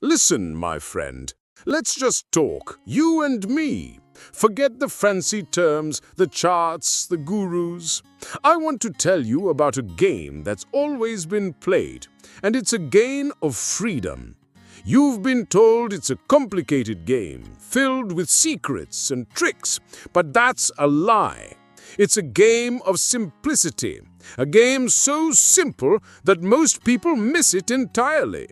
Listen, my friend. Let's just talk, you and me. Forget the fancy terms, the charts, the gurus. I want to tell you about a game that's always been played, and it's a game of freedom. You've been told it's a complicated game, filled with secrets and tricks, but that's a lie. It's a game of simplicity, a game so simple that most people miss it entirely.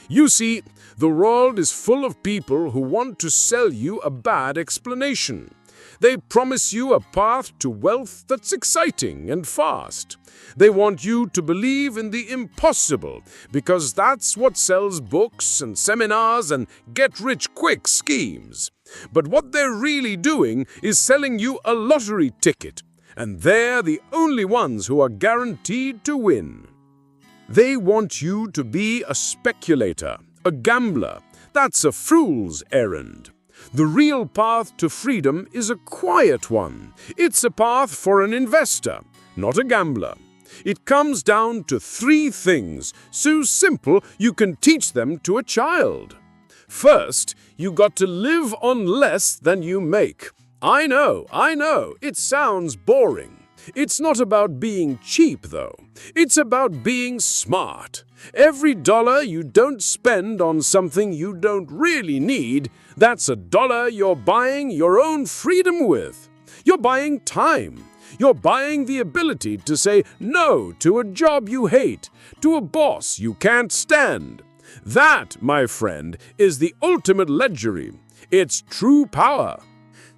You see, the world is full of people who want to sell you a bad explanation. They promise you a path to wealth that's exciting and fast. They want you to believe in the impossible because that's what sells books and seminars and get-rich-quick schemes. But what they're really doing is selling you a lottery ticket, and they're the only ones who are guaranteed to win. They want you to be a speculator, a gambler. That's a fool's errand. The real path to freedom is a quiet one. It's a path for an investor, not a gambler. It comes down to 3 things, so simple you can teach them to a child. First, you got to live on less than you make. I know, it sounds boring. It's not about being cheap, though. It's about being smart. Every dollar you don't spend on something you don't really need, that's a dollar you're buying your own freedom with. You're buying time. You're buying the ability to say no to a job you hate, to a boss you can't stand. That, my friend, is the ultimate luxury. It's true power.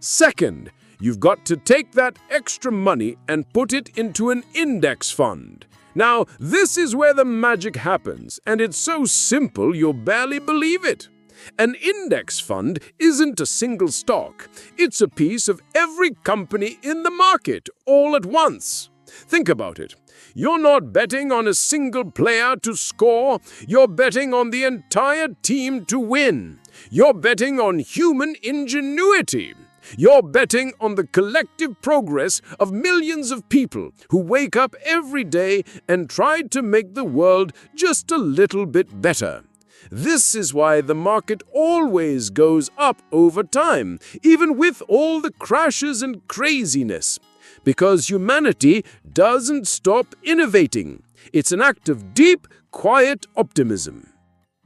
Second, you've got to take that extra money and put it into an index fund. Now, this is where the magic happens, and it's so simple you'll barely believe it. An index fund isn't a single stock. It's a piece of every company in the market all at once. Think about it. You're not betting on a single player to score. You're betting on the entire team to win. You're betting on human ingenuity. You're betting on the collective progress of millions of people who wake up every day and try to make the world just a little bit better. This is why the market always goes up over time, even with all the crashes and craziness. Because humanity doesn't stop innovating. It's an act of deep, quiet optimism.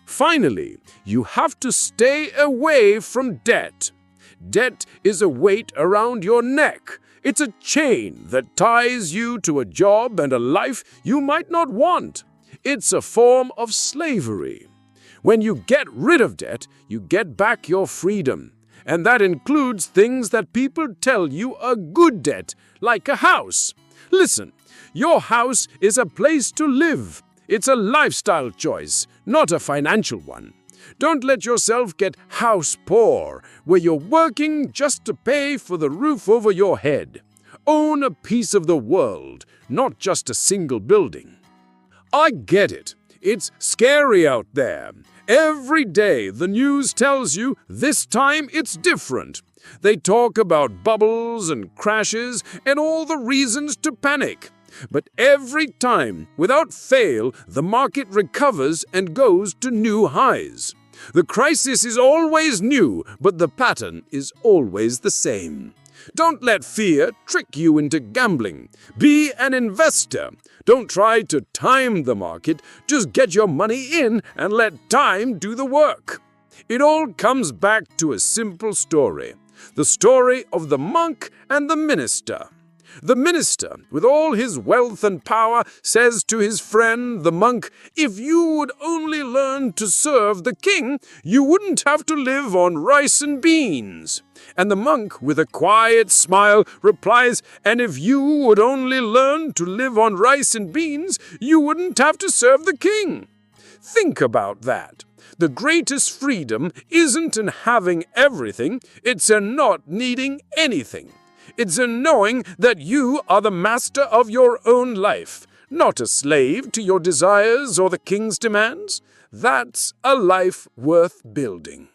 Finally, you have to stay away from debt. Debt is a weight around your neck. It's a chain that ties you to a job and a life you might not want. It's a form of slavery. When you get rid of debt, you get back your freedom. And that includes things that people tell you are good debt, like a house. Listen, your house is a place to live. It's a lifestyle choice, not a financial one. Don't let yourself get house poor, where you're working just to pay for the roof over your head. Own a piece of the world, not just a single building. I get it. It's scary out there. Every day the news tells you this time it's different. They talk about bubbles and crashes and all the reasons to panic. But every time, without fail, the market recovers and goes to new highs. The crisis is always new, but the pattern is always the same. Don't let fear trick you into gambling. Be an investor. Don't try to time the market. Just get your money in and let time do the work. It all comes back to a simple story. The story of the monk and the minister. The minister, with all his wealth and power, says to his friend, the monk, "If you would only learn to serve the king, you wouldn't have to live on rice and beans." And the monk, with a quiet smile, replies, "And if you would only learn to live on rice and beans, you wouldn't have to serve the king." Think about that. The greatest freedom isn't in having everything, it's in not needing anything. It's in knowing that you are the master of your own life, not a slave to your desires or the king's demands. That's a life worth building.